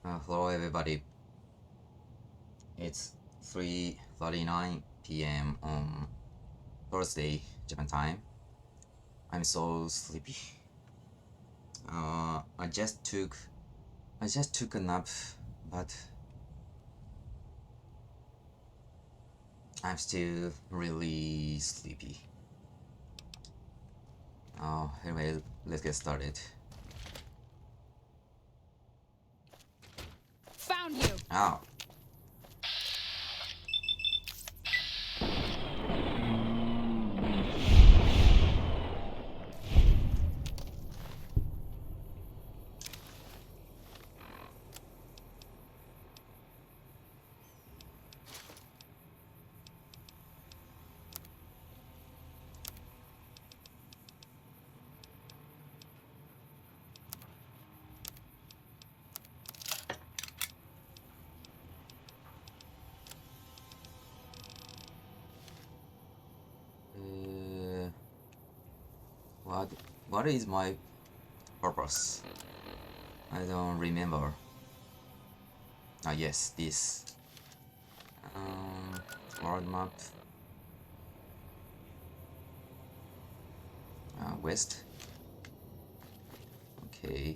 Hello everybody. It's 3:39 p.m. on Thursday, Japan time. I'm so sleepy. I just took a nap, but I'm still really sleepy. Anyway, let's get started. Found you. Oh. What is my purpose? I don't remember. Ah yes, this. World map. West. Okay.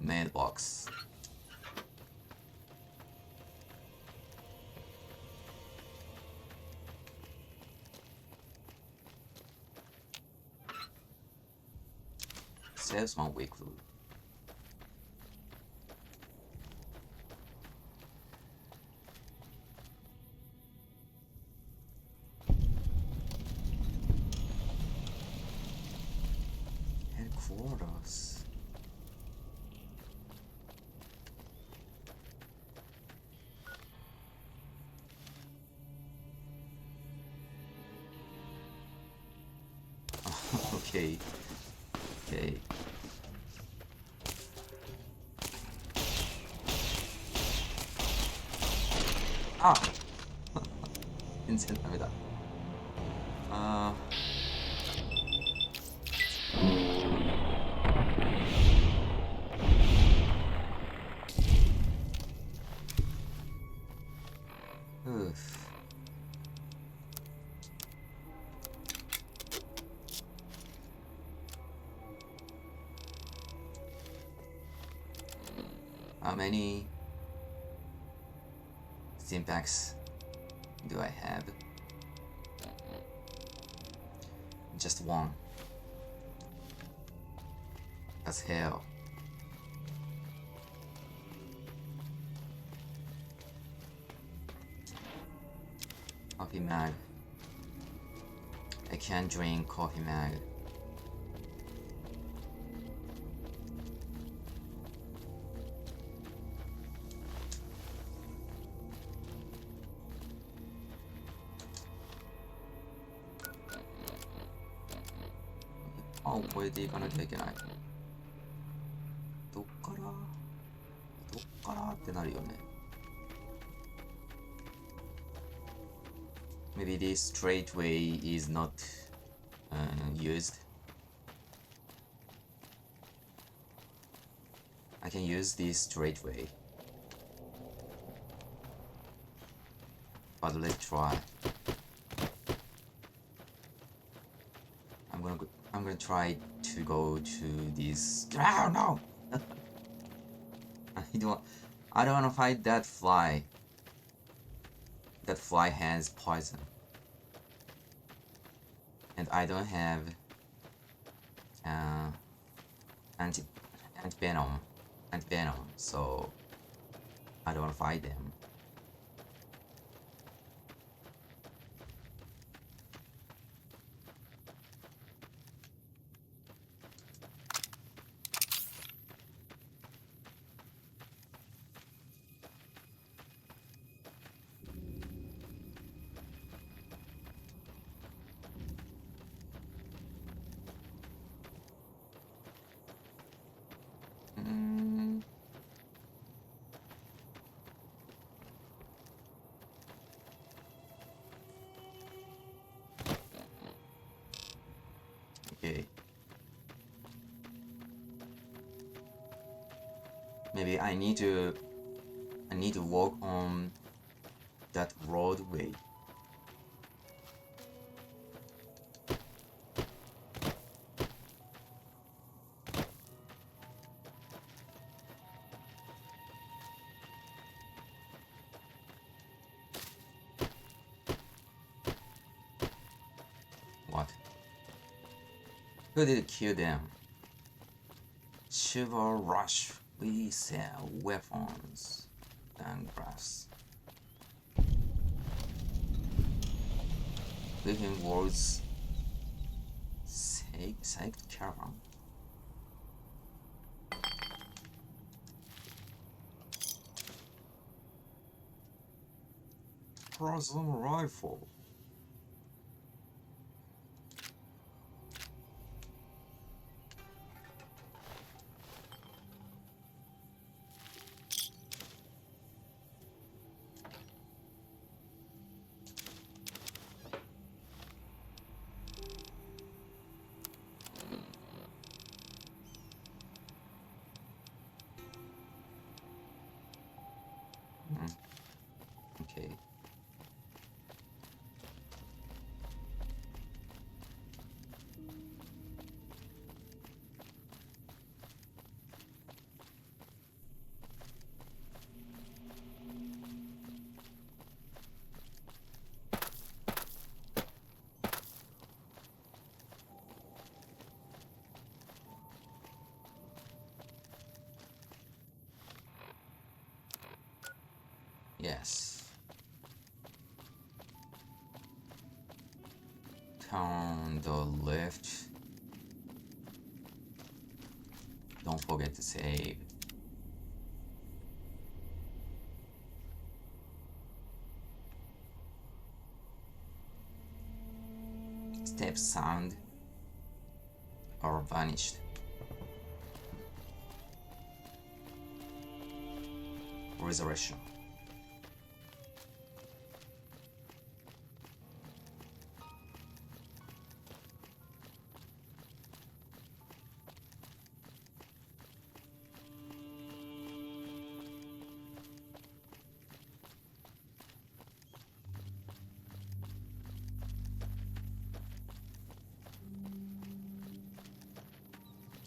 Mailbox. Salesman Weekly. Headquarters. Okay. Okay. Ah! 全然ダメだ。Oof. How many Stimpaks do I have? Just one. That's hell. Coffee mag. I can't drink coffee mag. Oh, 超えていかなきゃいけない。どっからってなるよね。Maybe this straight way is not used. I can use this straight way. But let's try. I'm gonna try to go to this. Oh no! I don't wanna fight that fly. That fly has poison. And I don't have anti-venom, so I don't wanna fight them. Maybe I need to walk on that roadway. What? Who did kill them? Sugar Rush. We sell weapons and grass. Living words. Psyched caravan. Prism rifle. Okay. Yes. Turn the left. Don't forget to save. Step sound are vanished. Resurrection.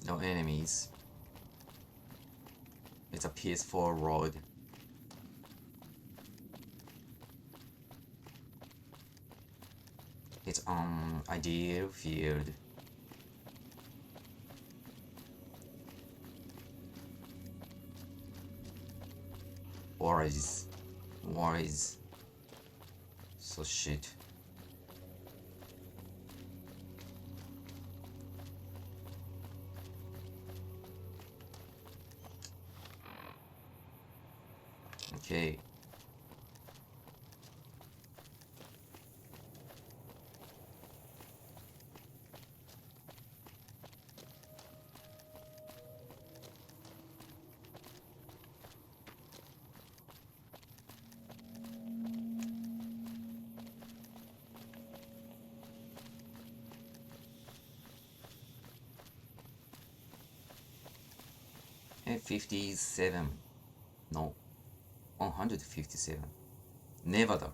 No enemies. It's a peaceful road. It's an ideal field. Worries. So shit. Okay. And 57. No. 157. Nevada.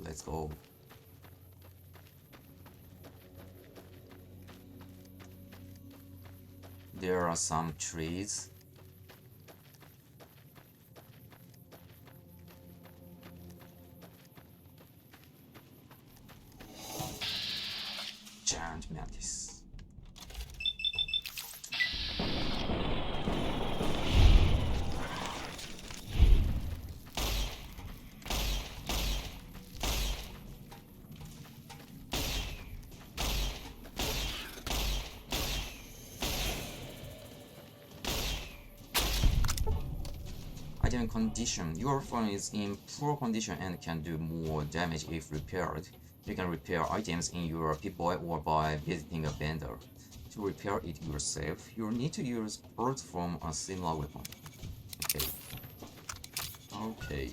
Let's go. There are some trees. Giant mantis. Item condition. Your phone is in poor condition and can do more damage if repaired. You can repair items in your Pip-Boy or by visiting a vendor. To repair it yourself, you'll need to use parts from a similar weapon. Okay. Okay.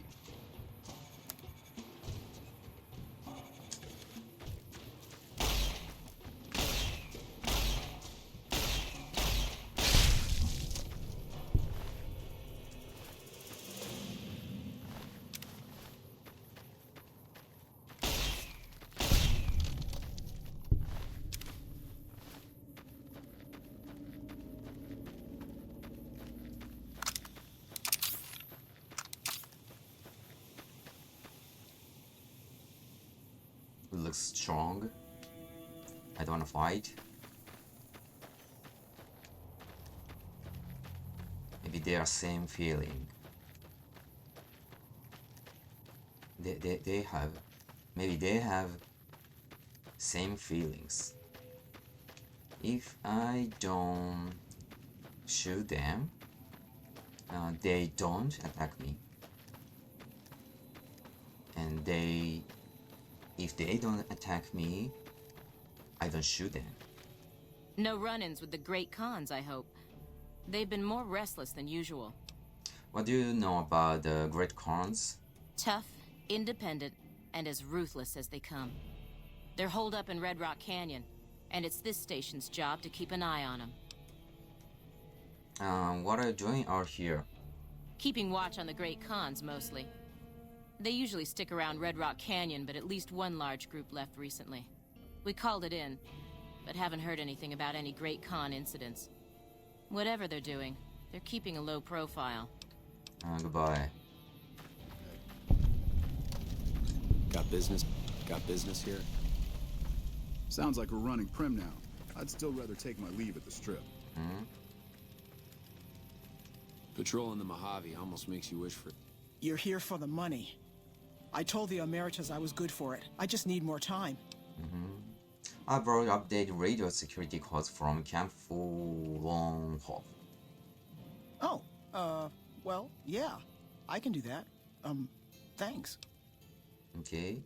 looks strong. I don't wanna fight. Maybe they are same feeling. They have, maybe they have same feelings. If I don't shoot them, they don't attack me. And if they don't attack me, I don't shoot them. No run-ins with the Great Khans, I hope. They've been more restless than usual. What do you know about the Great Khans? Tough, independent, and as ruthless as they come. They're holed up in Red Rock Canyon, and it's this station's job to keep an eye on them. What are you doing out here? Keeping watch on the Great Khans, mostly. They usually stick around Red Rock Canyon, but at least one large group left recently. We called it in, but haven't heard anything about any Great Khan incidents. Whatever they're doing, they're keeping a low profile. Goodbye. Got business here? Sounds like we're running prim now. I'd still rather take my leave at the strip. Patrolling the Mojave almost makes you wish for it. You're here for the money. I told the Emeritus I was good for it. I just need more time. I brought updated radio security codes from Camp Fulonghop. Oh, well, yeah. I can do that. Thanks. Okay,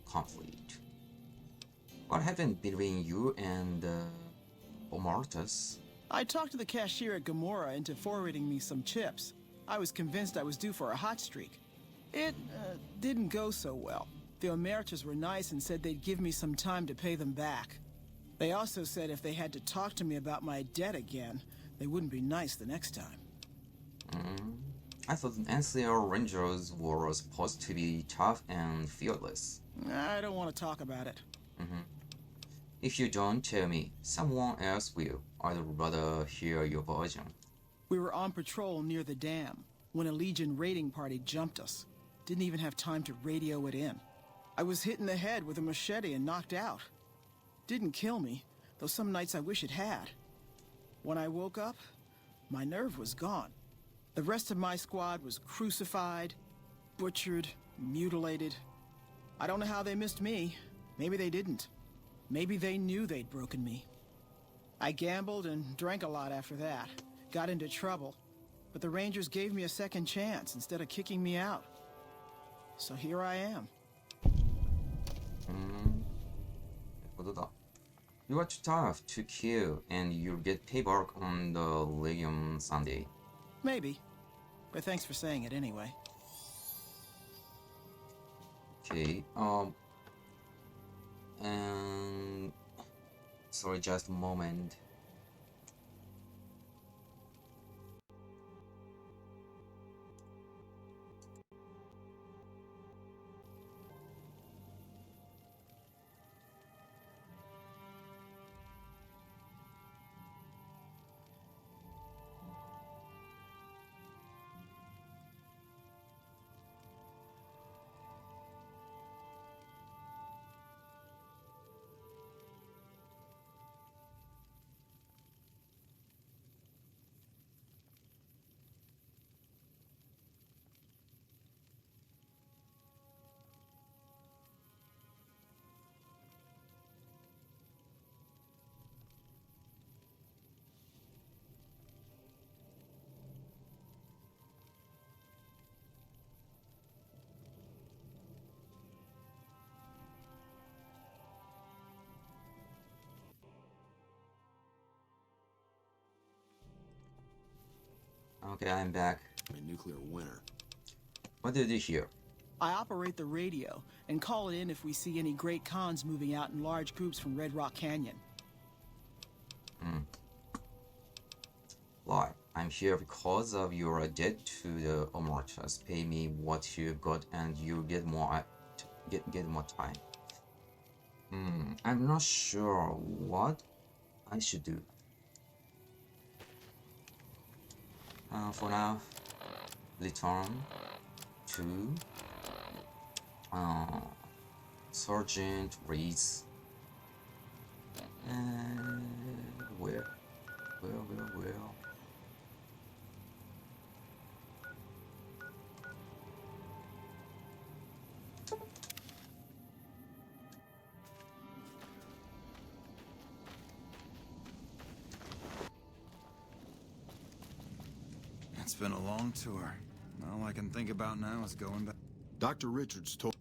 conflict. What happened between you and Omartus? I talked to the cashier at Gamora into forwarding me some chips. I was convinced I was due for a hot streak. It, didn't go so well. The Emeritus were nice and said they'd give me some time to pay them back. They also said if they had to talk to me about my debt again, they wouldn't be nice the next time. I thought NCR Rangers were supposed to be tough and fearless. I don't want to talk about it. If you don't tell me, someone else will. I'd rather hear your version. We were on patrol near the dam when a Legion raiding party jumped us. Didn't even have time to radio it in. I was hit in the head with a machete and knocked out. Didn't kill me, though some nights I wish it had. When I woke up, my nerve was gone. The rest of my squad was crucified, butchered, mutilated. I don't know how they missed me. Maybe they didn't. Maybe they knew they'd broken me. I gambled and drank a lot after that. Got into trouble. But the Rangers gave me a second chance instead of kicking me out. So here I am. You are too tough to kill, and you'll get payback on the Legion Sunday. Maybe. But thanks for saying it anyway. Okay, and sorry, just a moment. Okay, I'm back. A nuclear winter. What did you hear? I operate the radio and call it in if we see any Great Khans moving out in large groups from Red Rock Canyon. Lie. I'm here because of your debt to the Omartus. Pay me what you got and you get more get more time. I'm not sure what I should do. For now, return to Sergeant Reese. And where? It's been a long tour. All I can think about now is going back. Dr. Richards told...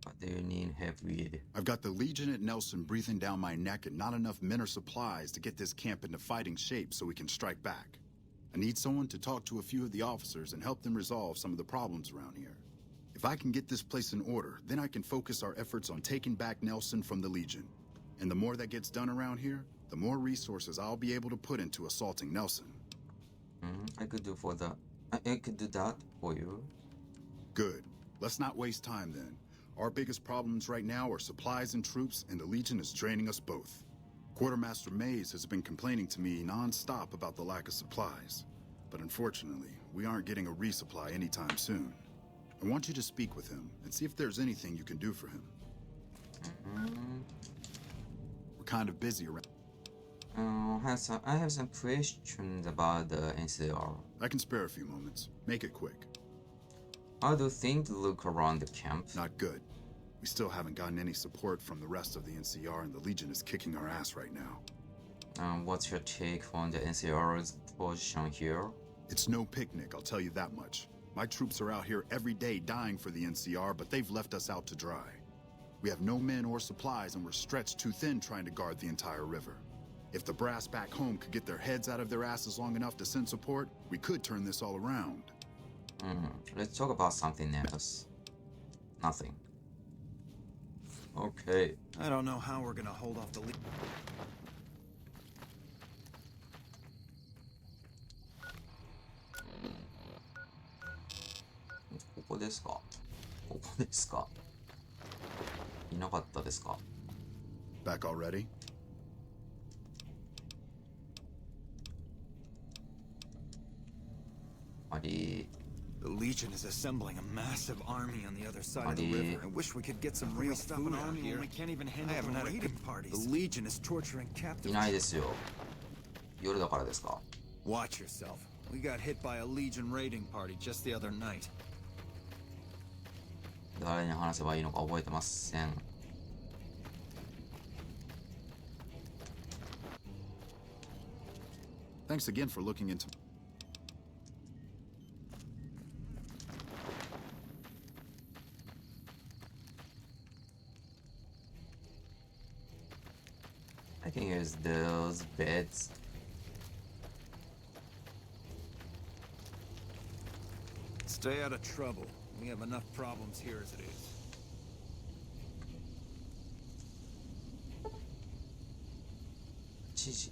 What do you need help with? I've got the Legion at Nelson breathing down my neck and not enough men or supplies to get this camp into fighting shape so we can strike back. I need someone to talk to a few of the officers and help them resolve some of the problems around here. If I can get this place in order, then I can focus our efforts on taking back Nelson from the Legion. And the more that gets done around here, the more resources I'll be able to put into assaulting Nelson. I could do that for you. Good. Let's not waste time then. Our biggest problems right now are supplies and troops, and the Legion is draining us both. Quartermaster Mays has been complaining to me non-stop about the lack of supplies. But unfortunately, we aren't getting a resupply anytime soon. I want you to speak with him and see if there's anything you can do for him. We're kind of busy around. I have some questions about the NCR. I can spare a few moments. Make it quick. How do things look around the camp? Not good. We still haven't gotten any support from the rest of the NCR, and the Legion is kicking our ass right now. What's your take on the NCR's position here? It's no picnic, I'll tell you that much. My troops are out here every day dying for the NCR, but they've left us out to dry. We have no men or supplies, and we're stretched too thin trying to guard the entire river. If the brass back home could get their heads out of their asses long enough to send support, we could turn this all around. Let's talk about something else. Nothing. Okay. I don't know how we're gonna hold off the lead. ここですか？ここですか？いなかったですか？ Back already? The Legion is assembling a massive army on the other side of the river. I wish we could get some real food out here. We can't even handle the raiding parties. The Legion is torturing い captives. ないですよ。夜だからですか？ Watch yourself. We got hit by a Legion raiding party just the other night. 誰に話せばいいのか覚えてません。Thanks again for looking into... I can use those beds. Stay out of trouble. We have enough problems here as it is. Gigi.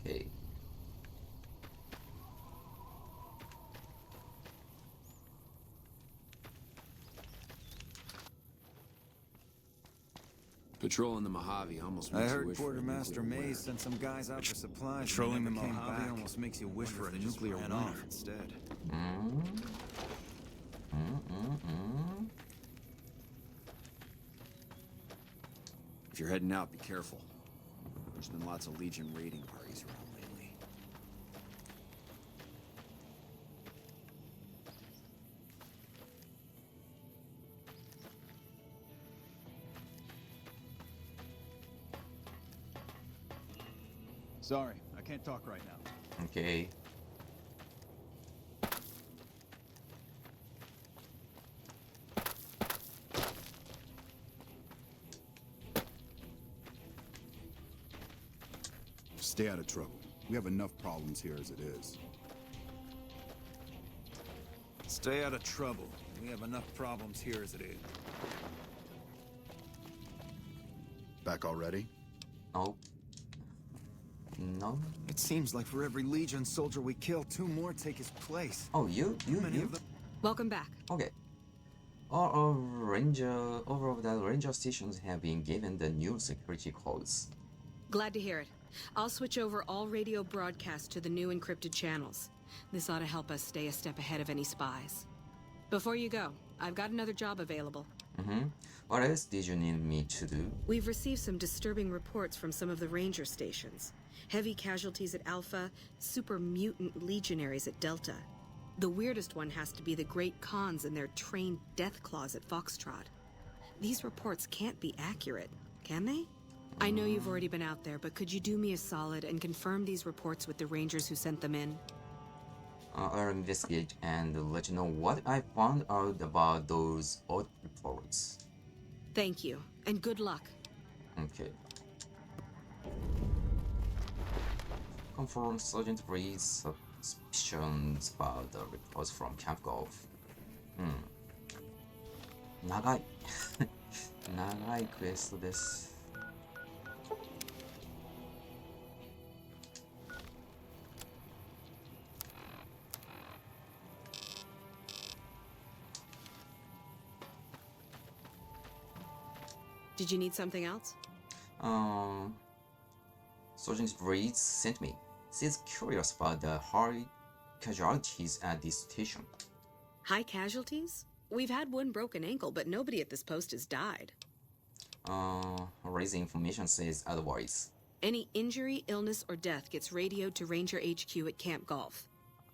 Okay. Patrolling the Mojave almost I makes you heard wish for a Quartermaster nuclear Mays winter. sent some guys out for supplies. Patrolling the Mojave Mojave almost makes you wish for a nuclear winter instead. If you're heading out, be careful. There's been lots of Legion raiding parties around lately. Sorry, I can't talk right now. Okay. Stay out of trouble. We have enough problems here as it is. Stay out of trouble. We have enough problems here as it is. Back already? Nope. No. It seems like for every Legion soldier we kill, 2 more take his place. Oh, you. Welcome back. Okay. All of the ranger stations have been given the new security codes. Glad to hear it. I'll switch over all radio broadcasts to the new encrypted channels. This ought to help us stay a step ahead of any spies. Before you go, I've got another job available. What else did you need me to do? We've received some disturbing reports from some of the ranger stations. Heavy casualties at Alpha, super mutant legionaries at Delta. The weirdest one has to be the Great Khans and their trained death claws at Foxtrot. These reports can't be accurate, can they? I know you've already been out there, but could you do me a solid and confirm these reports with the rangers who sent them in? I'll investigate and let you know what I found out about those odd reports. Thank you, and good luck. Okay. Confirm Sergeant Reed's suspicions about the reports from Camp Golf. 長い長いクエストです。Did you need something else? Sergeant Reed sent me. She's curious about the high casualties at this station. High casualties? We've had one broken ankle, but nobody at this post has died. Raising information says otherwise. Any injury, illness, or death gets radioed to Ranger HQ at Camp Golf.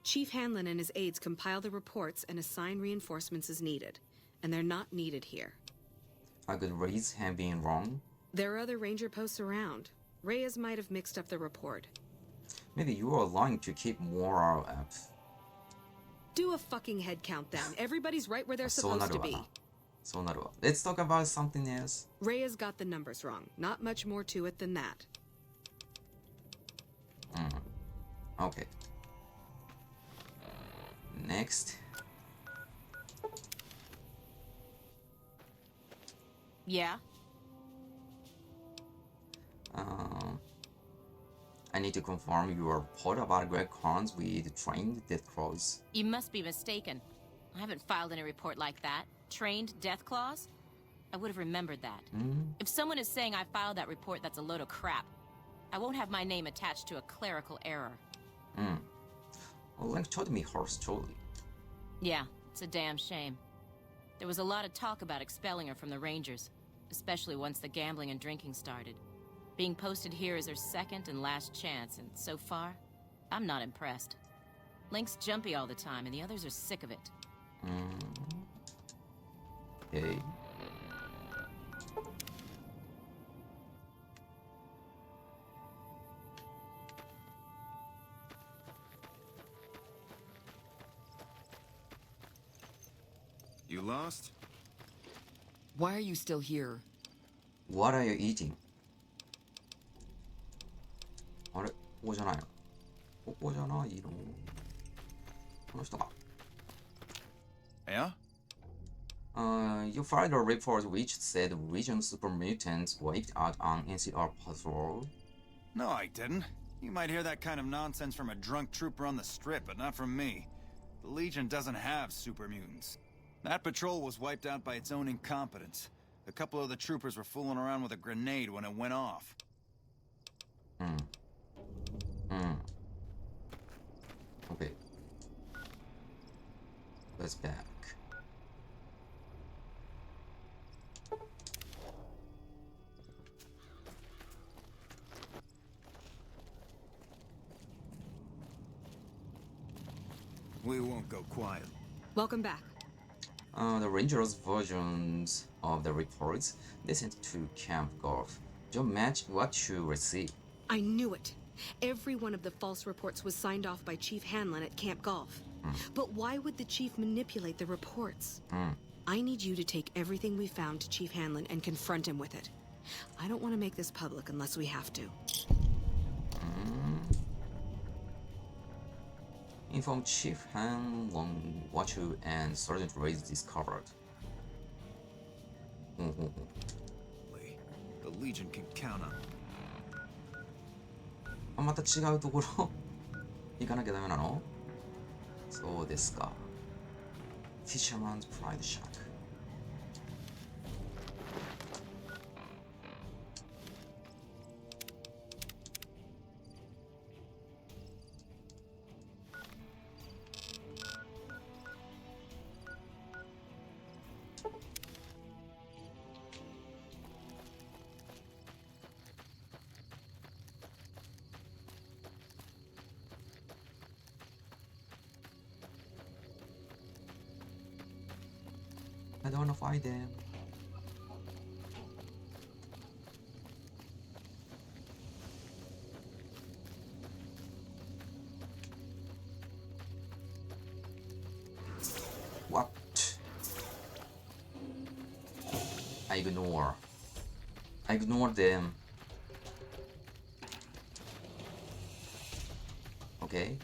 Chief Hanlon and his aides compile the reports and assign reinforcements as needed. And they're not needed here. I could raise him being wrong. There are other ranger posts around. Reyes might have mixed up the report. Maybe you are lying to keep morale up. Do a fucking head count then. Everybody's right where they're supposed to be. そうなるわ。Let's talk about something else. Reyes got the numbers wrong. Not much more to it than that. Okay. Next. Yeah? I need to confirm your report about Great Khans with trained death claws. You must be mistaken. I haven't filed any report like that. Trained death claws? I would have remembered that. If someone is saying I filed that report, that's a load of crap. I won't have my name attached to a clerical error. Well, Link told me her story. Yeah, it's a damn shame. There was a lot of talk about expelling her from the Rangers, especially once the gambling and drinking started. Being posted here is her second and last chance, and so far, I'm not impressed. Link's jumpy all the time, and the others are sick of it. Okay. You lost? Why are you still here? What are you eating? あれ、ここじゃないの。ここじゃないの。この人か。Yeah? You filed a report which said Region Super Mutants wiped out on NCR patrol. No, I didn't. You might hear that kind of nonsense from a drunk trooper on the strip, but not from me. The Legion doesn't have super mutants. That patrol was wiped out by its own incompetence. A couple of the troopers were fooling around with a grenade when it went off. Okay. Let's back. We won't go quiet. Welcome back. The Rangers' versions of the reports they sent to Camp Golf don't match what you received. I knew it. Every one of the false reports was signed off by Chief Hanlon at Camp Golf. But why would the Chief manipulate the reports? I need you to take everything we found to Chief Hanlon and confront him with it. I don't want to make this public unless we have to. Inform Chief Hanlon what you and Sergeant Reed discovered. The Legion can count on. また違うところ行かなきゃダメなの？そうですか。Fisherman's Pride Shack. I don't wanna fight them. What? I ignore. I ignore them. Okay.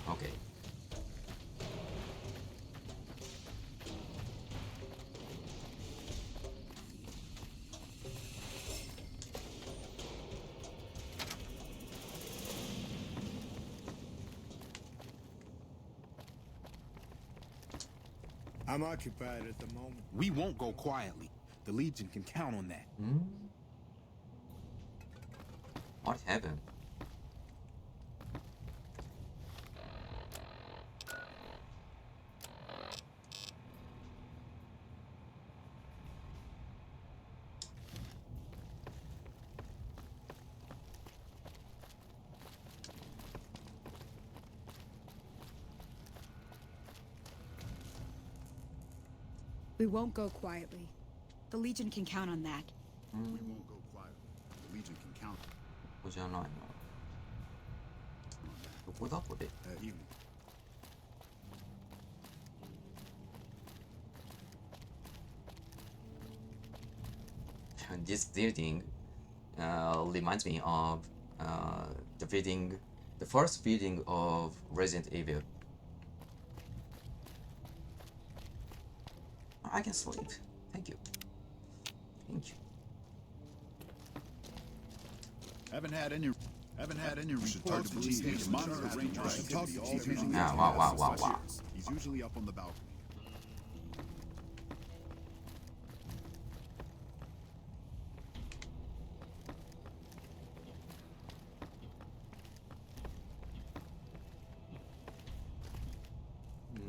Okay. I'm occupied at the moment. We won't go quietly. The Legion can count on that. Hmm? What happened? We won't go quietly. The Legion can count on that. We won't go quietly. The Legion can count. ここじゃないな。どこだこれ? Evening. This building reminds me of the first building of Resident Evil. I can sleep. Thank you. Thank you. Haven't had any reports from Sleet. Monitor range activity. He's usually Wow. He's usually up on the balcony.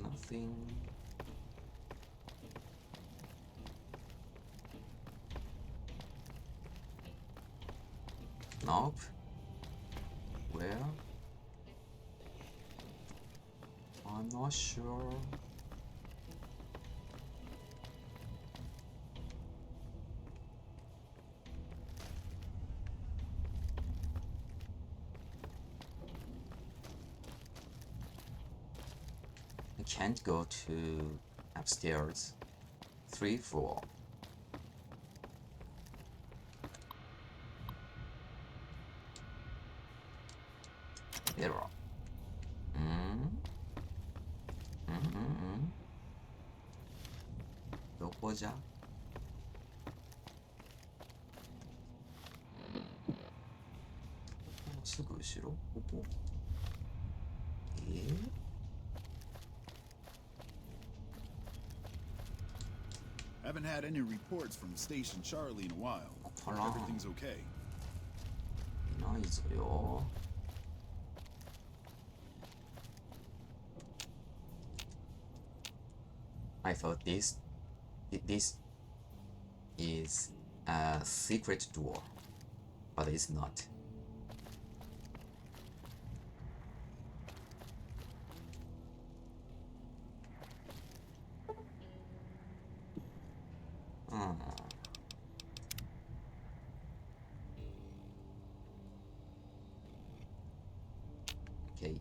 Nothing. Nope. Where? I'm not sure. I can't go to upstairs. 3 floor. Error. Mm. どこじゃ? Oh, すぐ後ろ? ここ? Haven't had any reports from Station Charlie in a while. Hello. Everything's okay. いないぞよ. I thought this is a secret door, but it's not. Okay.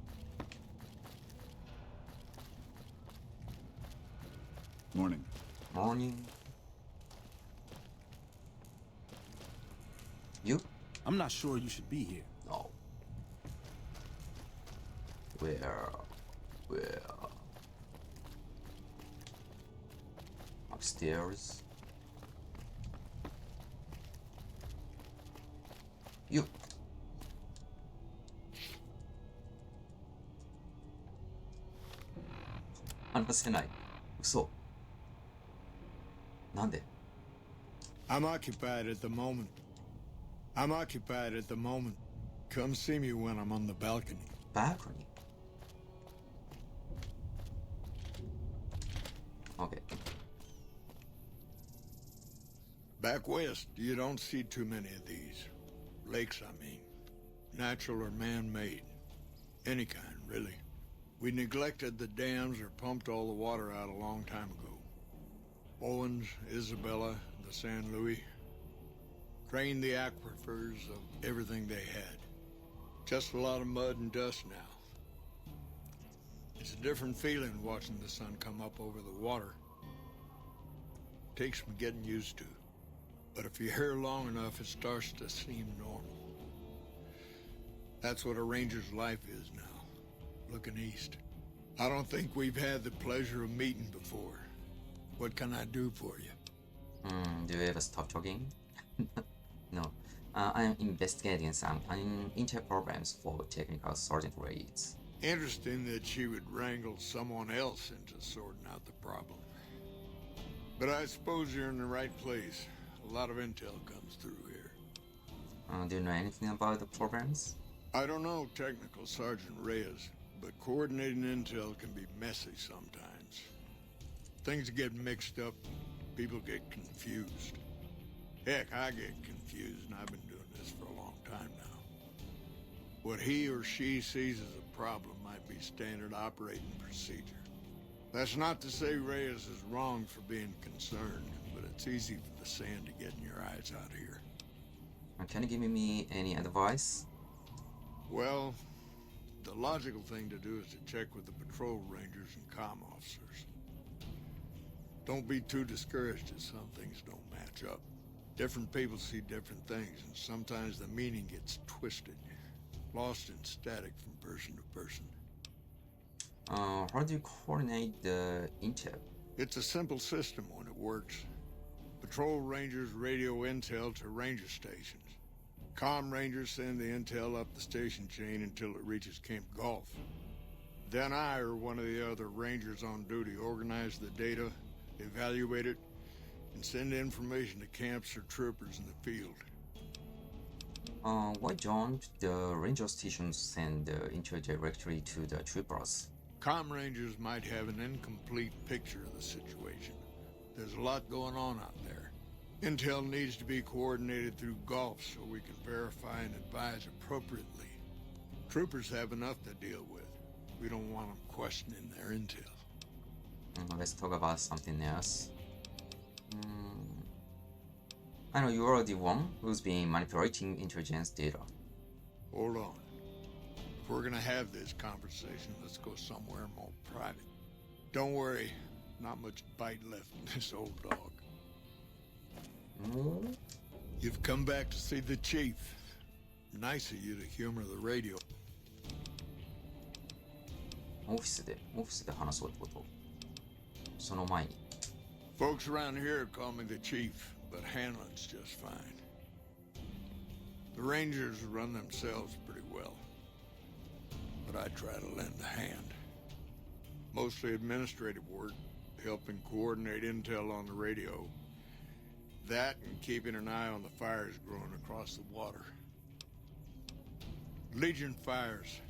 Morning. Morning. You? I'm not sure you should be here. No. Where? Upstairs. You. Understand? 嘘。なんで? I'm occupied at the moment. I'm occupied at the moment. Come see me when I'm on the balcony. Balcony. Okay. Back west, you don't see too many of these. Lakes, I mean. Natural or man-made. Any kind, really. We neglected the dams or pumped all the water out a long time ago. Owens, Isabella, the San Luis. Drained the aquifers of everything they had. Just a lot of mud and dust now. It's a different feeling watching the sun come up over the water. Takes some getting used to. But if you're here long enough, it starts to seem normal. That's what a ranger's life is now, looking east. I don't think we've had the pleasure of meeting before. What can I do for you? Do you ever stop talking? No. I am investigating some intel programs for technical sergeant raids. Interesting that she would wrangle someone else into sorting out the problem. But I suppose you're in the right place. A lot of intel comes through here. Do you know anything about the programs? I don't know Technical Sergeant Reyes, but coordinating intel can be messy sometimes. Things get mixed up, people get confused. Heck, I get confused, and I've been doing this for a long time now. What he or she sees as a problem might be standard operating procedure. That's not to say Reyes is wrong for being concerned, but it's easy for the sand to get in your eyes out here. Can you give me any advice? Well, the logical thing to do is to check with the patrol rangers and comm officers. Don't be too discouraged if some things don't match up. Different people see different things, and sometimes the meaning gets twisted, lost in static from person to person. How do you coordinate the intel? It's a simple system when it works. Patrol rangers radio intel to ranger stations. Comm rangers send the intel up the station chain until it reaches Camp Golf. Then I or one of the other rangers on duty organize the data, evaluate it, and send information to camps or troopers in the field. Why don't the ranger stations send the intel directly to the troopers? Comm rangers might have an incomplete picture of the situation. There's a lot going on out there. Intel needs to be coordinated through Gulf so we can verify and advise appropriately. Troopers have enough to deal with. We don't want them questioning their intel. Let's talk about something else. I know you're the one who's been manipulating intelligence data. Hold on. If we're gonna have this conversation, let's go somewhere more private. Don't worry, not much bite left in this old dog. You've come back to see the chief. Nice of you to humor the radio. オフィスで話そうってこと。その前に。Folks around here call me the chief, but handling's just fine. The Rangers run themselves pretty well, but I try to lend a hand. Mostly administrative work, helping coordinate intel on the radio. That and keeping an eye on the fires growing across the water. Legion fires.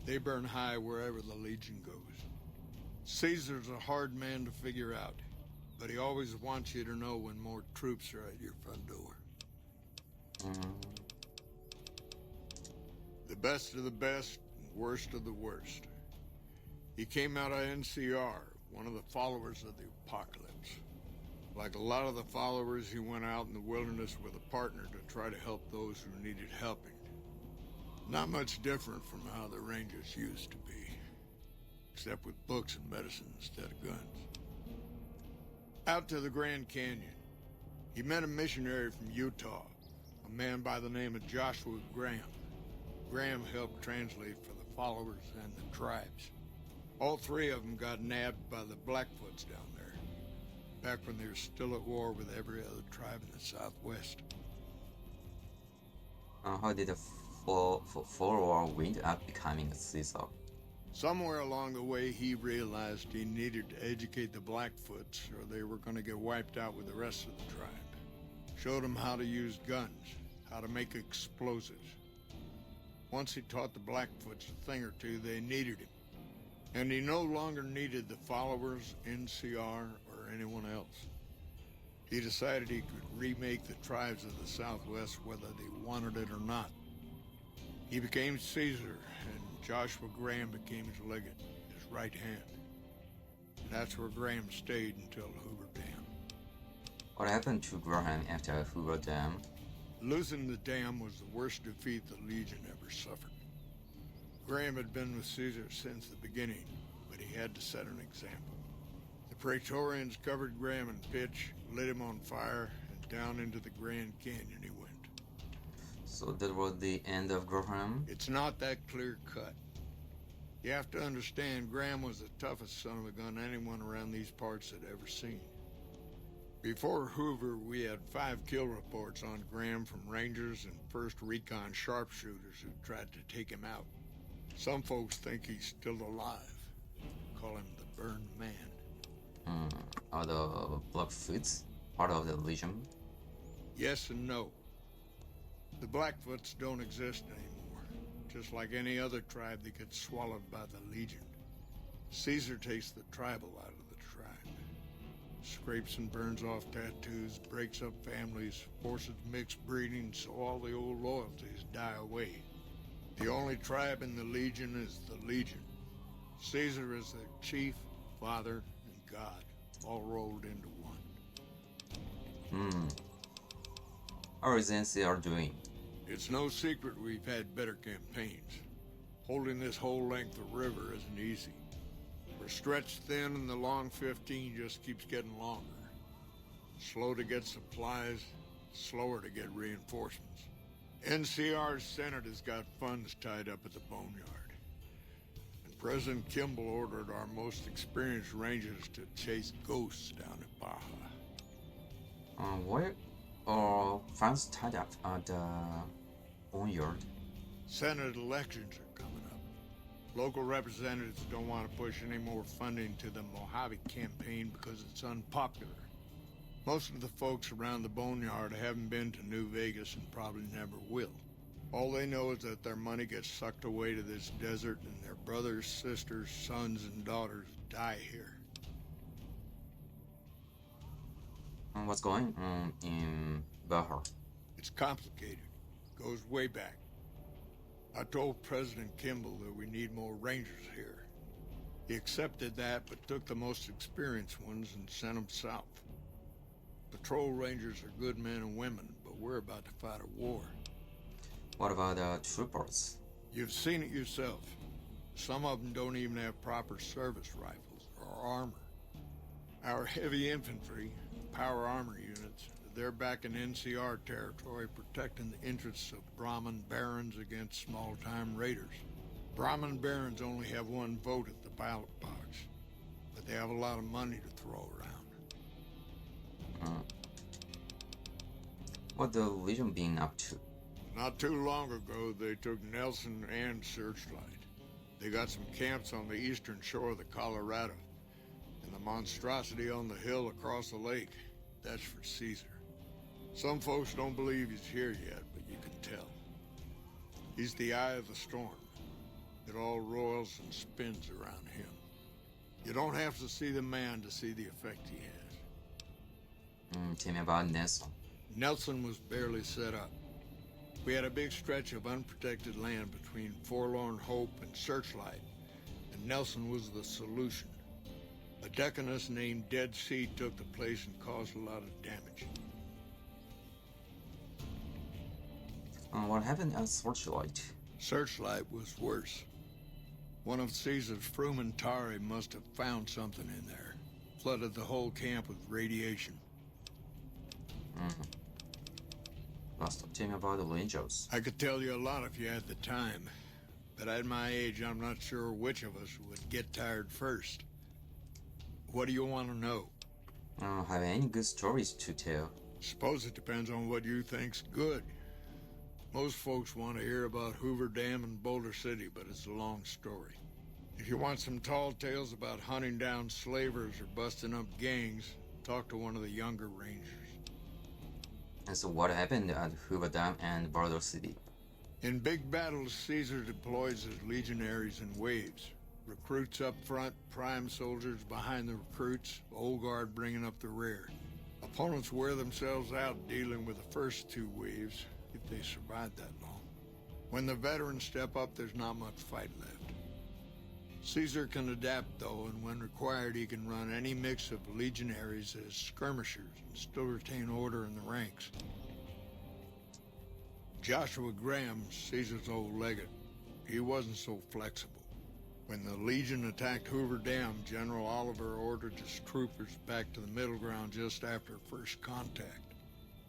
They burn high wherever the Legion goes. Caesar's a hard man to figure out, but he always wants you to know when more troops are at your front door. The best of the best, and worst of the worst. He came out of NCR, one of the followers of the apocalypse. Like a lot of the followers, he went out in the wilderness with a partner to try to help those who needed helping. Not much different from how the Rangers used to be, except with books and medicine instead of guns. Out to the Grand Canyon, he met a missionary from Utah, a man by the name of Joshua Graham. Graham helped translate for the followers and the tribes. All three of them got nabbed by the Blackfoots down there, back when they were still at war with every other tribe in the Southwest. How did the follower wind up becoming a Caesar? Somewhere along the way, he realized he needed to educate the Blackfoots or they were going to get wiped out with the rest of the tribe. Showed them how to use guns, how to make explosives. Once he taught the Blackfoots a thing or two, they needed him. And he no longer needed the followers, NCR, or anyone else. He decided he could remake the tribes of the Southwest whether they wanted it or not. He became Caesar, and Joshua Graham became his legate, his right hand. And that's where Graham stayed until Hoover Dam. What happened to Graham after Hoover Dam? Losing the dam was the worst defeat the Legion ever suffered. Graham had been with Caesar since the beginning, but he had to set an example. The Praetorians covered Graham in pitch, lit him on fire, and down into the Grand Canyon he went. So that was the end of Graham? It's not that clear-cut. You have to understand, Graham was the toughest son of a gun anyone around these parts had ever seen. Before Hoover, we had 5 kill reports on Graham from Rangers and 1st Recon sharpshooters who tried to take him out. Some folks think he's still alive. Call him the Burned Man. Are the Blackfoots part of the Legion? Yes and no. The Blackfoots don't exist anymore. Just like any other tribe, they get swallowed by the Legion. Caesar takes the tribal out of the tribe. Scrapes and burns off tattoos, breaks up families, forces mixed breeding so all the old loyalties die away. The only tribe in the Legion is the Legion. Caesar is their chief, father, and god, all rolled into one. How is NCR doing? It's no secret we've had better campaigns. Holding this whole length of river isn't easy. We're stretched thin and the long 15 just keeps getting longer. Slow to get supplies, slower to get reinforcements. NCR's Senate has got funds tied up at the Boneyard. And President Kimball ordered our most experienced rangers to chase ghosts down at Baja. Why are funds tied up at the Boneyard? Senate elections are coming up. Local representatives don't want to push any more funding to the Mojave campaign because it's unpopular. Most of the folks around the Boneyard haven't been to New Vegas and probably never will. All they know is that their money gets sucked away to this desert and their brothers, sisters, sons, and daughters die here. What's going on in Baja? It's complicated. Goes way back. I told President Kimball that we need more rangers here. He accepted that, but took the most experienced ones and sent them south. Patrol rangers are good men and women, but we're about to fight a war. What about the troopers? You've seen it yourself. Some of them don't even have proper service rifles or armor. Our heavy infantry, power armor units, they're back in NCR territory protecting the interests of Brahmin barons against small-time raiders. Brahmin barons only have one vote at the ballot box, but they have a lot of money to throw around. What the Legion been up to? Not too long ago, they took Nelson and Searchlight. They got some camps on the eastern shore of the Colorado, and the monstrosity on the hill across the lake, that's for Caesar. Some folks don't believe he's here yet, but you can tell. He's the eye of the storm. It all roils and spins around him. You don't have to see the man to see the effect he has. Tell me about Nelson. Nelson was barely set up. We had a big stretch of unprotected land between Forlorn Hope and Searchlight, and Nelson was the solution. A deaconess named Dead Sea took the place and caused a lot of damage. What happened at Searchlight? Searchlight was worse. One of Caesar's Frumentari must have found something in there. Flooded the whole camp with radiation. Last tell me about the Rangers. I could tell you a lot if you had the time. But at my age, I'm not sure which of us would get tired first. What do you want to know? Have any good stories to tell? Suppose it depends on what you think's good. Most folks want to hear about Hoover Dam and Boulder City, but it's a long story. If you want some tall tales about hunting down slavers or busting up gangs, talk to one of the younger rangers. And so what happened at Hoover Dam and Boulder City? In big battles, Caesar deploys his legionaries in waves. Recruits up front, prime soldiers behind the recruits, old guard bringing up the rear. Opponents wear themselves out dealing with the first two waves, if they survive that long. When the veterans step up, there's not much fight left. Caesar can adapt, though, and when required, he can run any mix of legionaries as skirmishers and still retain order in the ranks. Joshua Graham, Caesar's old legate, he wasn't so flexible. When the Legion attacked Hoover Dam, General Oliver ordered his troopers back to the middle ground just after first contact.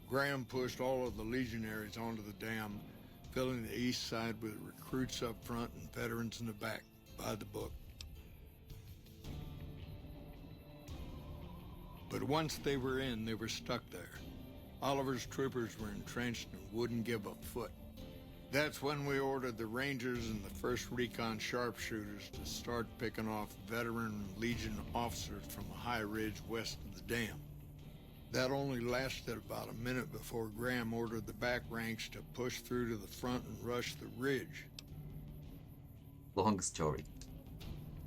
Graham pushed all of the legionaries onto the dam, filling the east side with recruits up front and veterans in the back, by the book. But once they were in, they were stuck there. Oliver's troopers were entrenched and wouldn't give a foot. That's when we ordered the Rangers and the 1st Recon sharpshooters to start picking off veteran Legion officers from a high ridge west of the dam. That only lasted about a minute before Graham ordered the back ranks to push through to the front and rush the ridge. Long story.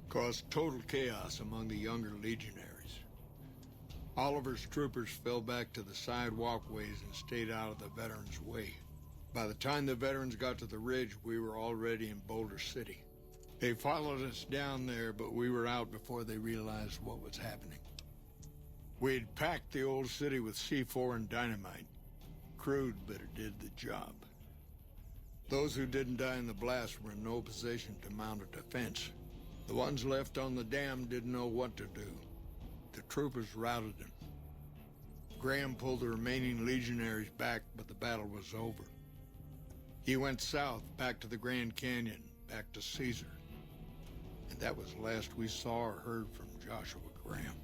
Caused total chaos among the younger legionaries. Oliver's troopers fell back to the side walkways and stayed out of the veterans' way. By the time the veterans got to the ridge, we were already in Boulder City. They followed us down there, but we were out before they realized what was happening. We'd packed the old city with C4 and dynamite. Crude, but it did the job. Those who didn't die in the blast were in no position to mount a defense. The ones left on the dam didn't know what to do. The troopers routed them. Graham pulled the remaining legionaries back, but the battle was over. He went south, back to the Grand Canyon, back to Caesar. And that was the last we saw or heard from Joshua Graham.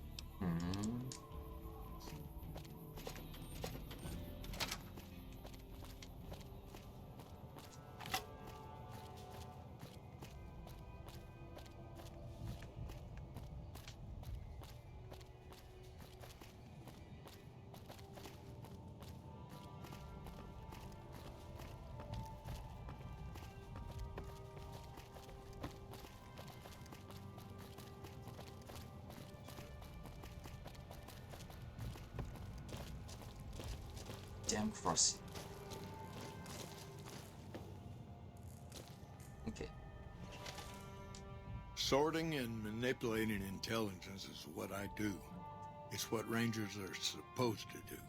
Dam crossing. Okay. Sorting and manipulating intelligence is what I do. It's what Rangers are supposed to do.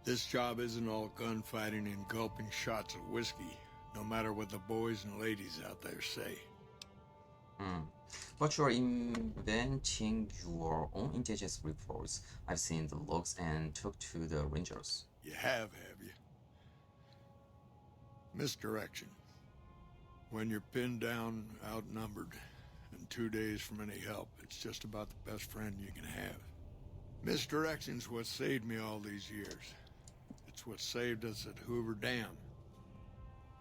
This job isn't all gunfighting and gulping shots of whiskey, no matter what the boys and ladies out there say. But you're inventing your own intelligence reports. I've seen the logs and talked to the Rangers. You have you? Misdirection. When you're pinned down, outnumbered, and 2 days from any help, it's just about the best friend you can have. Misdirection's what saved me all these years. It's what saved us at Hoover Dam.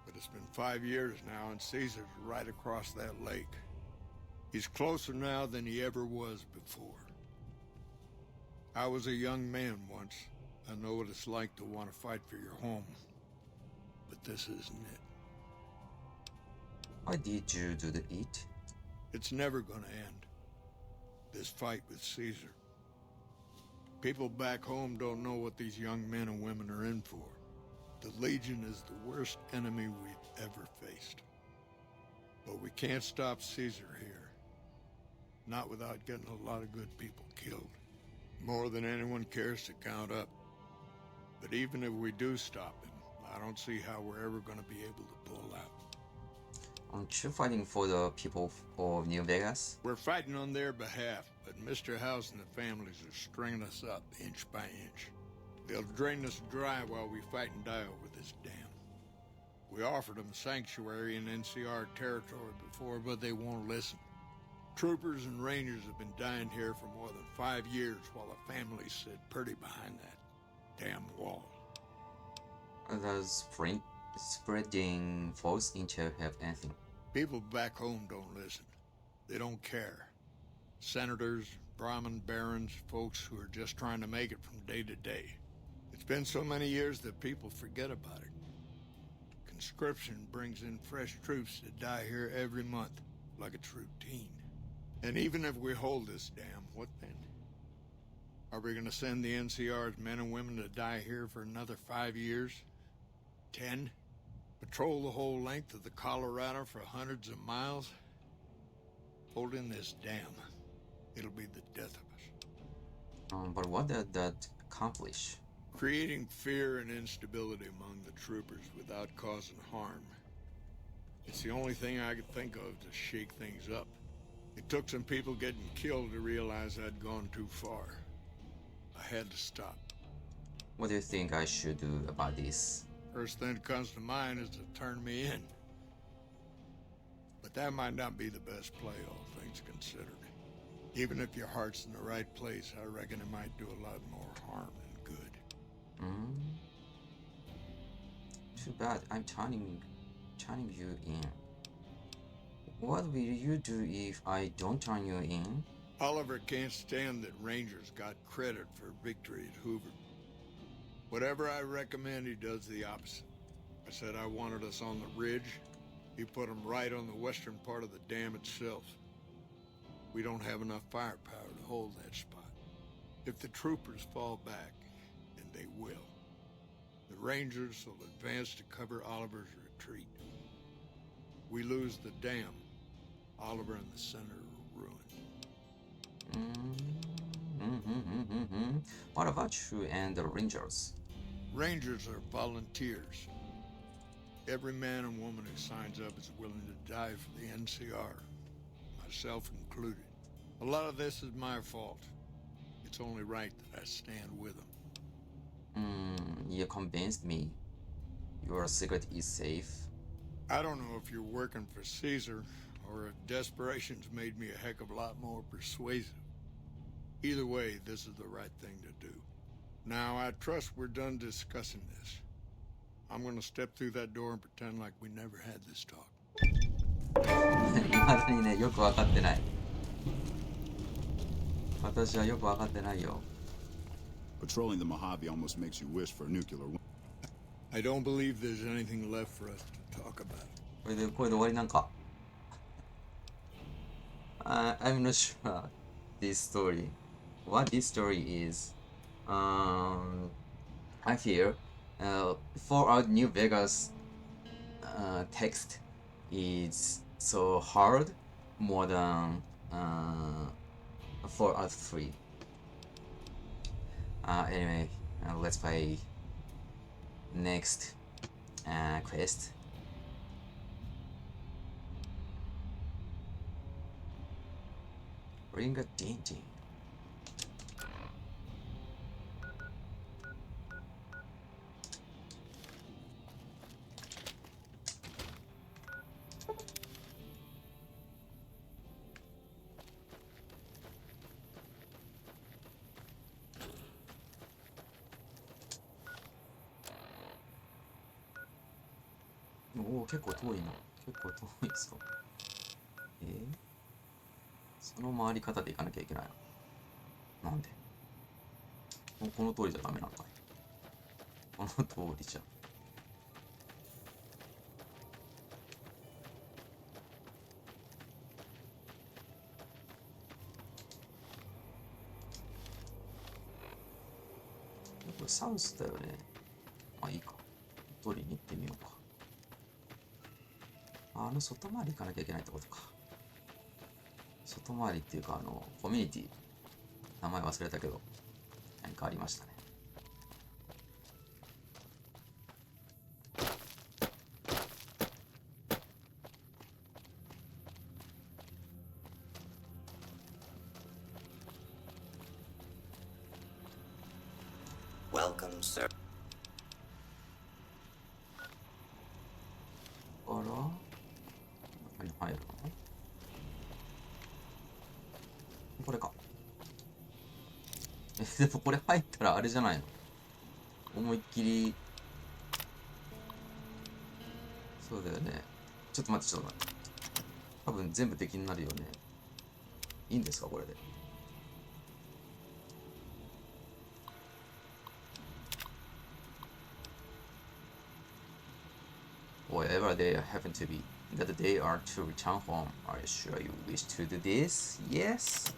But it's been 5 years now, and Caesar's right across that lake. He's closer now than he ever was before. I was a young man once. I know what it's like to want to fight for your home. But this isn't it. Why did you do the it? It's never gonna end. This fight with Caesar. People back home don't know what these young men and women are in for. The Legion is the worst enemy we've ever faced. But we can't stop Caesar here. Not without getting a lot of good people killed. More than anyone cares to count up. But even if we do stop him, I don't see how we're ever going to be able to pull out. Aren't you fighting for the people of New Vegas? We're fighting on their behalf, but Mr. House and the families are stringing us up inch by inch. They'll drain us dry while we fight and die over this dam. We offered them sanctuary in NCR territory before, but they won't listen. Troopers and Rangers have been dying here for more than 5 years while the families sit pretty behind that damn wall. Does spreading false intel have anything? People back home don't listen. They don't care. Senators, Brahmin barons, folks who are just trying to make it from day to day. It's been so many years that people forget about it. conscription brings in fresh troops to die here every month, like it's routine. And even if we hold this dam, what then? Are we gonna send the NCR's men and women to die here for another 5 years? 10? Patrol the whole length of the Colorado for hundreds of miles? Holding this dam, it'll be the death of us. But what did that accomplish? Creating fear and instability among the troopers without causing harm. It's the only thing I could think of to shake things up. It took some people getting killed to realize I'd gone too far. I had to stop. What do you think I should do about this? First thing that comes to mind is to turn me in. But that might not be the best play, all things considered. Even if your heart's in the right place, I reckon it might do a lot more harm than good. Too bad. I'm turning you in. What will you do if I don't turn you in? Oliver can't stand that Rangers got credit for victory at Hoover. Whatever I recommend, he does the opposite. I said I wanted us on the ridge. He put them right on the western part of the dam itself. We don't have enough firepower to hold that spot. If the troopers fall back, and they will, the Rangers will advance to cover Oliver's retreat. We lose the dam, Oliver and the center are ruined. What about you and the Rangers? Rangers are volunteers. Every man and woman who signs up is willing to die for the NCR, myself included. A lot of this is my fault. It's only right that I stand with them. You convinced me. Your secret is safe. I don't know if you're working for Caesar, or if desperation's made me a heck of a lot more persuasive. Either way, this is the right thing to do. Now, I trust we're done discussing this. I'm gonna step through that door and pretend like we never had this talk. 未だにね、よく分かってない。私はよく分かってないよ。Patrolling the Mojave almost makes you wish for a nuclear winter. I don't believe there's anything left for us to talk about. これで終わりなんか。I'm not sure this story. What this story is. I feel Fallout New Vegas text is so hard more than Fallout 3. Anyway, let's play next quest. Bring a ding. おお、結構遠いな。結構遠いぞ。その回り方で行かなきゃいけないの。なんでこの通りじゃダメなんかい。この通りじゃ。これサウスだよね。まあいいか。取りに行ってみようか。外回り行かなきゃいけないってことか。外回りっていうかコミュニティ。名前忘れたけど、何かありましたね。Welcome, sir. 中に入るの？これか。でもこれ入ったらあれじゃないの？思いっきり。そうだよね。ちょっと待って。多分全部敵になるよね。いいんですかこれで。wherever they happen to be, that they are to return home. Are you sure you wish to do this? Yes?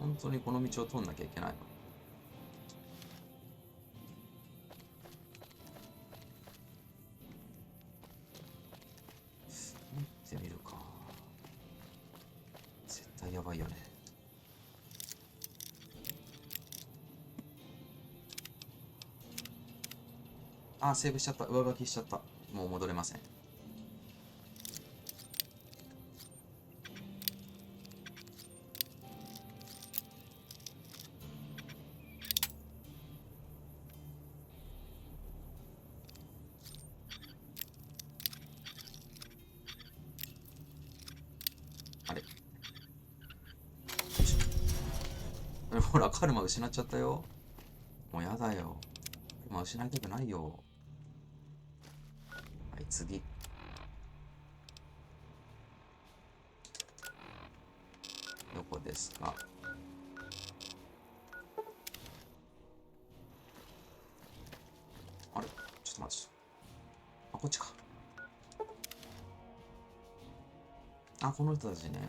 本当にこの道を通んなきゃいけないの？行ってみるか。絶対やばいよね。あ、セーブしちゃった。上書きしちゃった。もう戻れません。あれ、よいしょ。ほら、カルマ失っちゃったよ。もうやだよ。カルマ失いたくないよ。はい、次。どこですか？あれ、ちょっと待って。あ、こっちか。あ、この人たちね。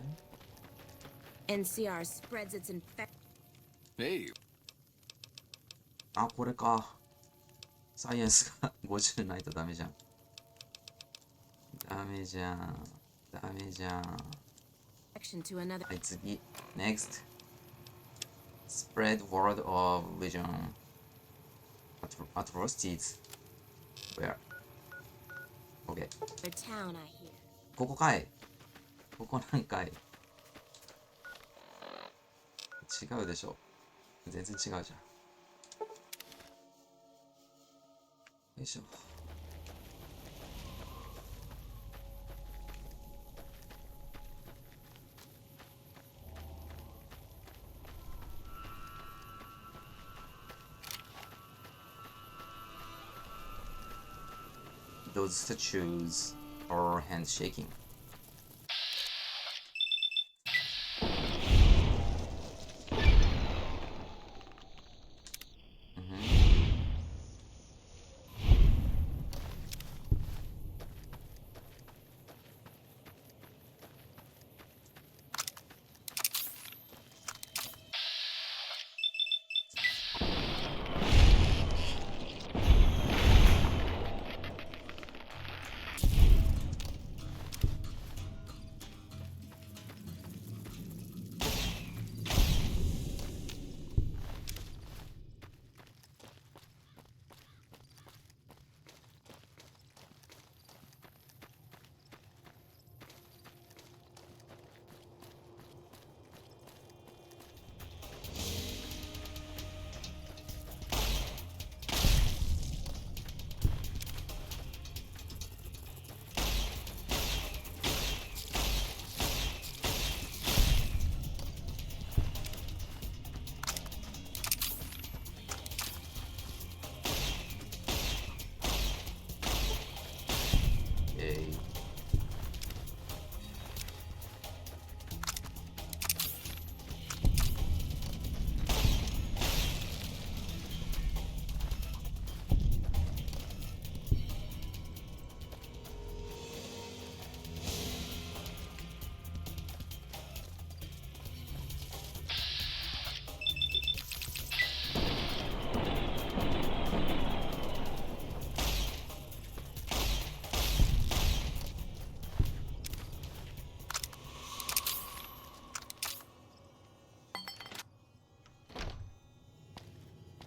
NCR spreads its infection. Hey. あ、これか。サイエンスが50ないとダメじゃん。ダメじゃん。ダメじゃん。To another. はい、次。Next. Spread word of Legion. Atrocities. Where? OK. Town, I hear. ここかい。ここなんかい。違うでしょ。全然違うじゃん。よいしょ。Those statues are handshaking.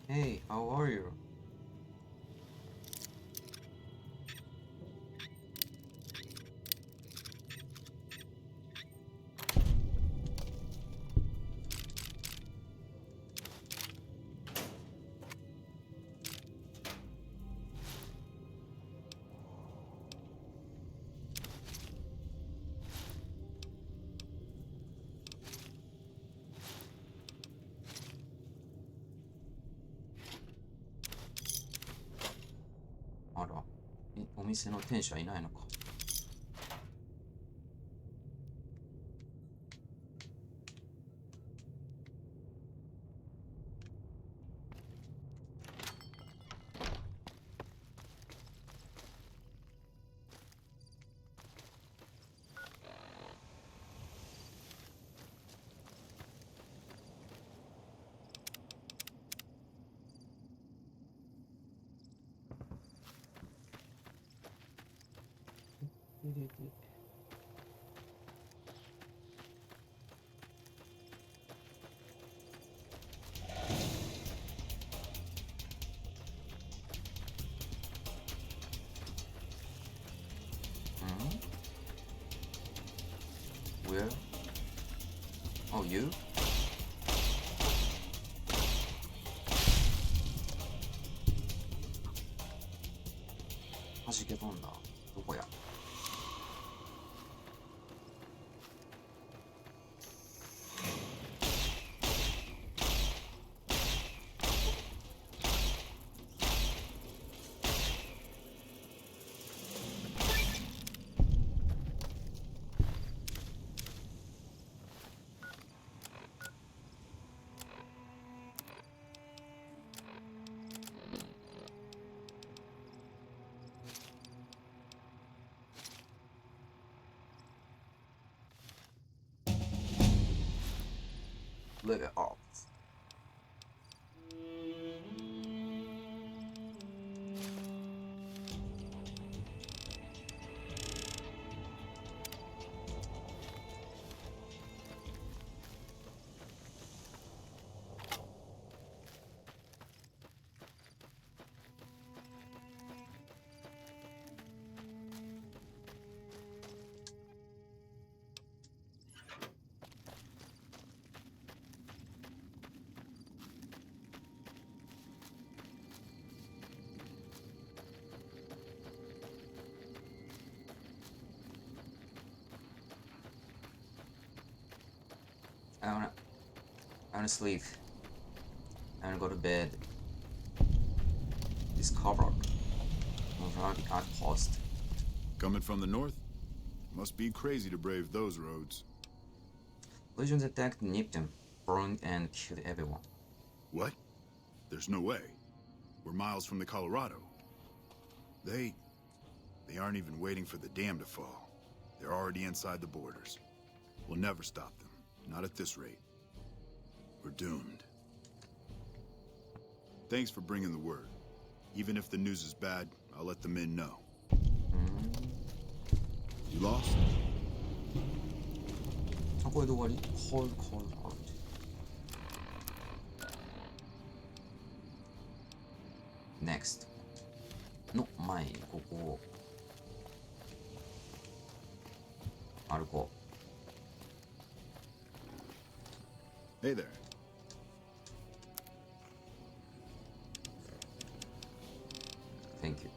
Hey, how are you?あら、お店の店主はいないのか。Where? Oh, you?弾け飛んだ。どこや? Level up. I wanna sleep. I wanna go to bed. Discovered. Running outpost. Coming from the north? Must be crazy to brave those roads. Legions attacked Nipton, burned and killed everyone. What? There's no way. We're miles from the Colorado. They aren't even waiting for the dam to fall. They're already inside the borders. We'll never stop them. Not at this rate. We're doomed. Thanks for bringing the word. Even if the news is bad, I'll let the men know. You lost? Cold. Next. の前にここを歩こう。Hey there. Thank you.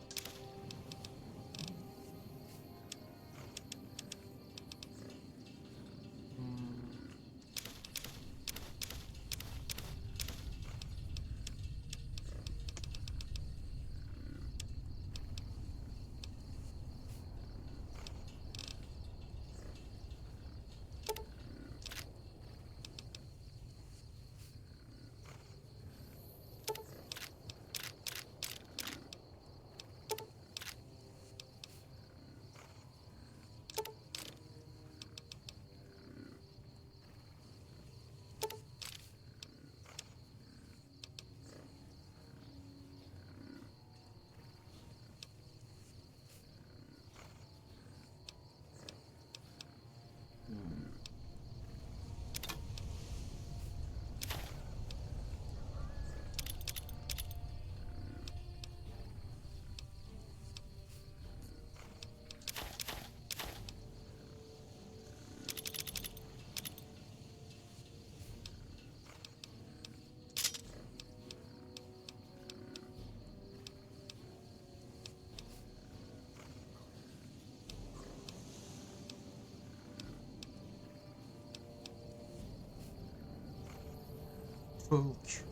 So cute.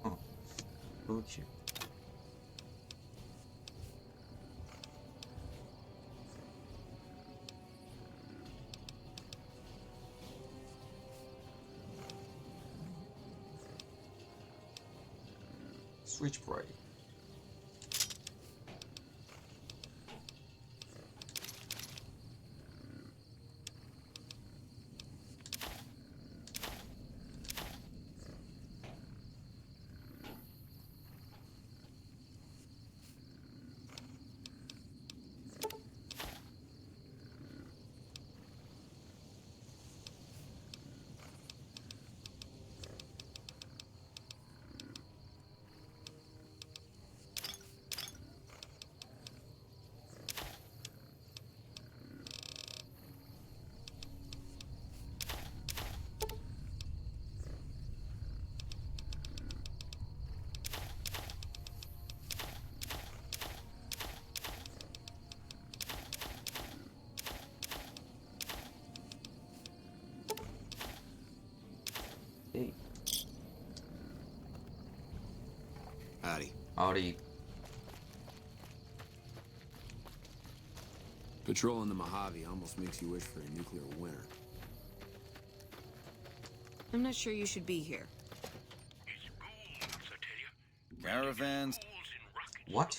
Oh, so cute. Switchblade. Howdy. Patrolling the Mojave almost makes you wish for a nuclear winter. I'm not sure you should be here. Caravans. What?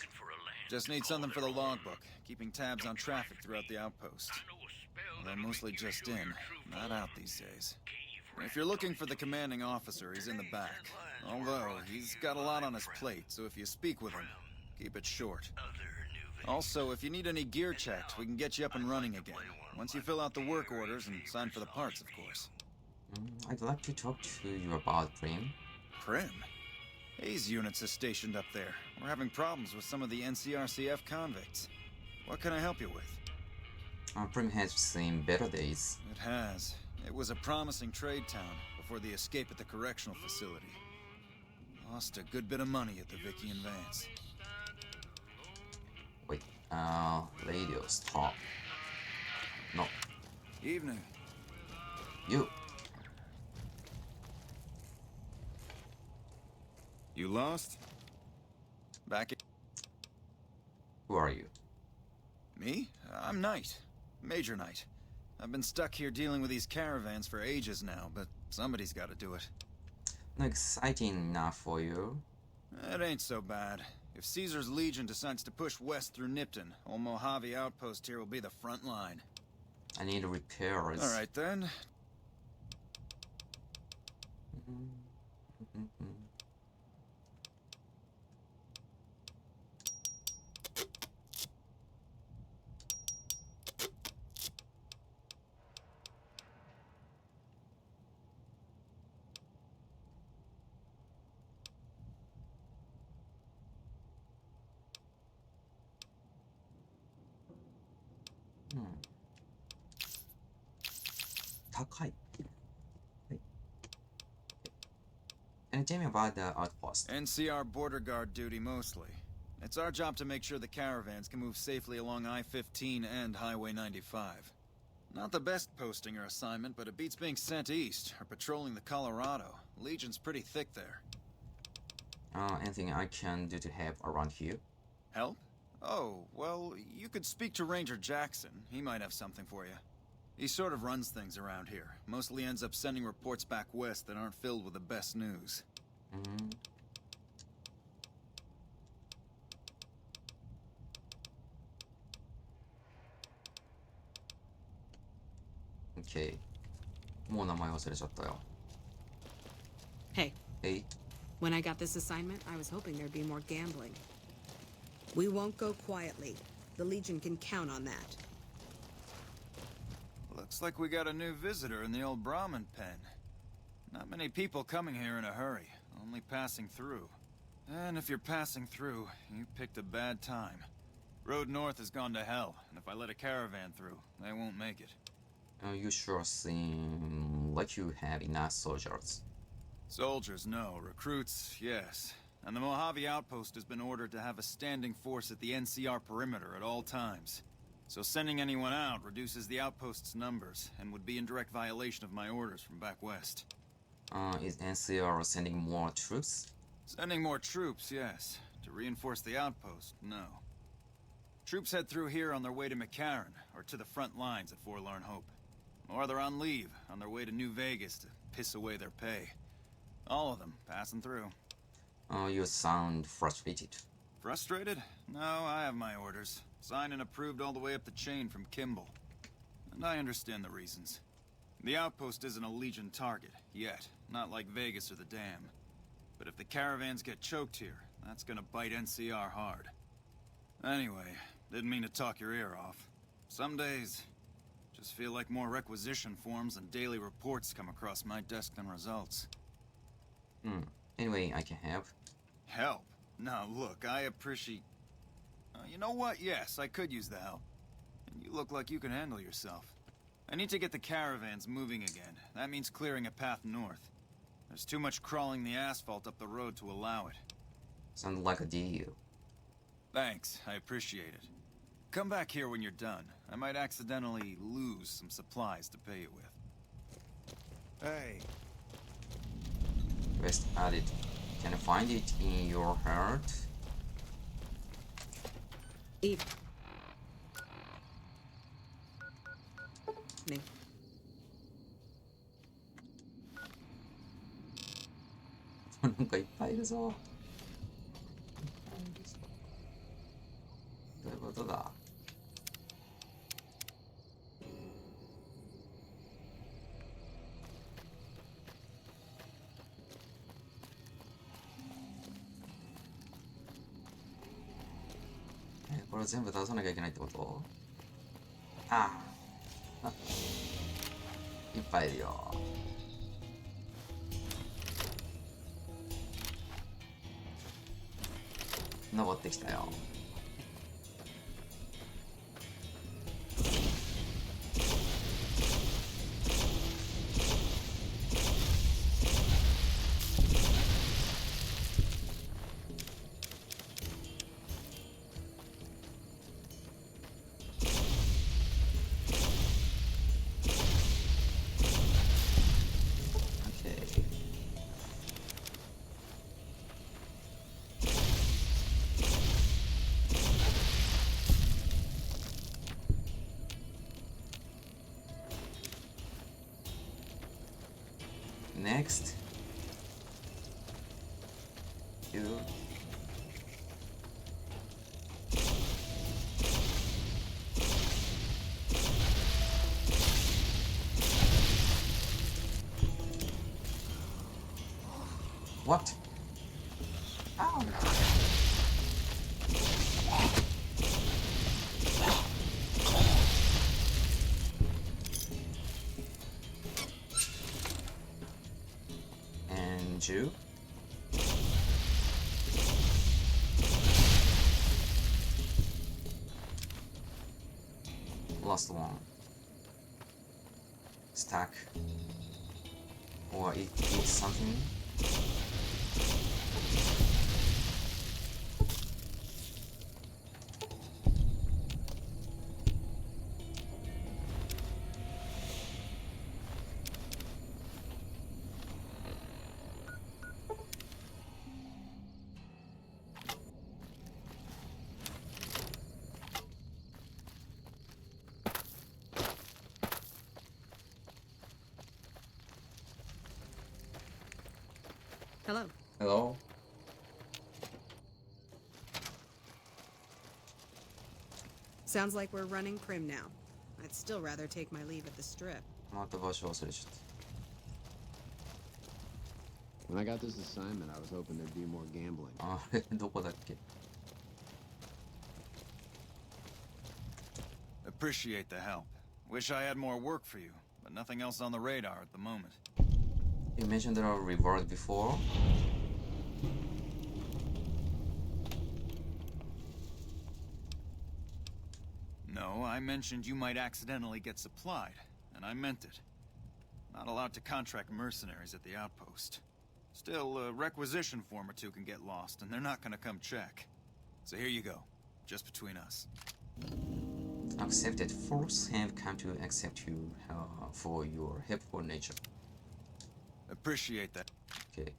Just need something for the logbook, keeping tabs on traffic throughout the outpost. They're mostly just in, not out these days. If you're looking for the commanding officer, he's in the back. Although, he's got a lot on his plate, so if you speak with him, keep it short. Also, if you need any gear checked, we can get you up and running again. Once you fill out the work orders and sign for the parts, of course. I'd like to talk to you about Prim. Prim? Hayes units are stationed up there. We're having problems with some of the NCRCF convicts. What can I help you with? Prim has seen better days. It has. It was a promising trade town before the escape at the correctional facility. Lost a good bit of money at the Vicky and Vance. Wait, radio stop. No, Evening. you. You lost? Back Who are you? Me? I'm Knight. Major Knight. I've been stuck here dealing with these caravans for ages now, but somebody's got to do it. Not exciting enough for you. It ain't so bad. If Caesar's Legion decides to push west through Nipton, old Mojave outpost here will be the front line. I need repairs. All right then. Takai. And tell me about the outpost. NCR border guard duty mostly. It's our job to make sure the caravans can move safely along I-15 and Highway 95. Not the best posting or assignment, but it beats being sent east or patrolling the Colorado. Legion's pretty thick there. Anything I can do to help around here? Help? Oh, well, you could speak to Ranger Jackson. He might have something for you. He sort of runs things around here. Mostly ends up sending reports back west that aren't filled with the best news. Okay. もう名前忘れちゃったよ。 Hey, Hey, when I got this assignment, I was hoping there'd be more gambling. We won't go quietly. The Legion can count on that. Looks like we got a new visitor in the old Brahmin pen. Not many people coming here in a hurry, only passing through. And if you're passing through, you picked a bad time. Road north has gone to hell, and if I let a caravan through, they won't make it. you sure seem like you have enough soldiers. Soldiers, no. Recruits, yes. And the Mojave outpost has been ordered to have a standing force at the NCR perimeter at all times. So sending anyone out reduces the outpost's numbers, and would be in direct violation of my orders from back west. Is NCR sending more troops? Sending more troops, yes. To reinforce the outpost, no. Troops head through here on their way to McCarran, or to the front lines at Forlorn Hope. Or they're on leave, on their way to New Vegas to piss away their pay. All of them passing through. You sound frustrated. Frustrated? No, I have my orders. Signed and approved all the way up the chain from Kimball. And I understand the reasons. The outpost isn't a Legion target, yet. Not like Vegas or the Dam. But if the caravans get choked here, that's gonna bite NCR hard. Anyway, didn't mean to talk your ear off. Some days, just feel like more requisition forms and daily reports come across my desk than results. Anyway, I can help. Help? Now look, I appreciate... you know what? Yes, I could use the help. And you look like you can handle yourself. I need to get the caravans moving again. That means clearing a path north. There's too much crawling the asphalt up the road to allow it. Sounds like a deal. Thanks, I appreciate it. Come back here when you're done. I might accidentally lose some supplies to pay you with. Hey. Quest added. Can I find it in your heart? Evening. なんかいっぱいいるぞ。どういうことだ。これ全部倒さなきゃいけないってこと？ああ。いっぱいいるよ。登ってきたよ。Next, you. What? Ow. And you? Last one. Stack. Or eat something. Hello. Hello? Sounds like we're running prim now. I'd still rather take my leave at the strip. また場所忘れちゃった。 When I got this assignment, I was hoping there'd be more gambling. あれどこだっけ？ Appreciate the help. Wish I had more work for you, but nothing else on the radar at the moment. You mentioned there are rewards before. No, I mentioned you might accidentally get supplied, and I meant it. Not allowed to contract mercenaries at the outpost. Still, a requisition form or two can get lost, and they're not gonna come check. So here you go, just between us. Accepted. Force have come to accept you for your helpful nature. Appreciate that. Okay.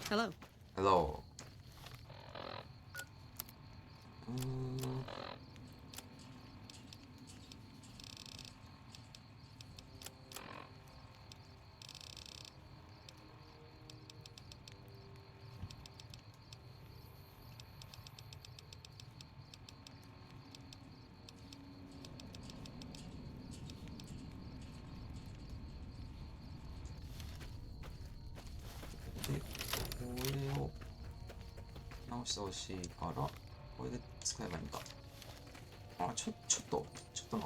Hello. Hello.で、これを直してほしいから、これで使えばいいんか。あ、ちょっと治った。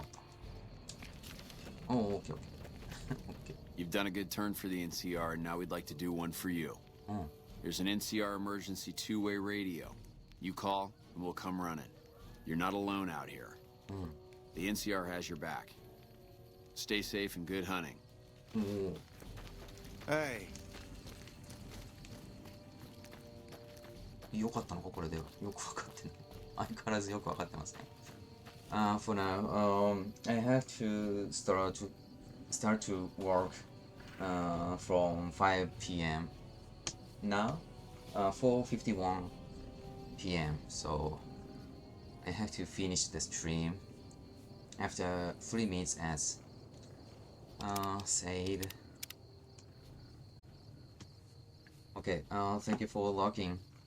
おお、オッケーオッケー。OK。You've done a good turn for the NCR, and now we'd like to do one for you. There's an NCR emergency two-way radio. You call, and we'll come running. You're not alone out here. The NCR has your back. Stay safe and good hunting. Hey. よかったのかこれでよくわかってない。相変わらずよくわかってますね。For now, I have to start to work from 5 p.m. now 4:51 p.m. so I have to finish the stream after 3 minutes as save. Okay, thank you for logging.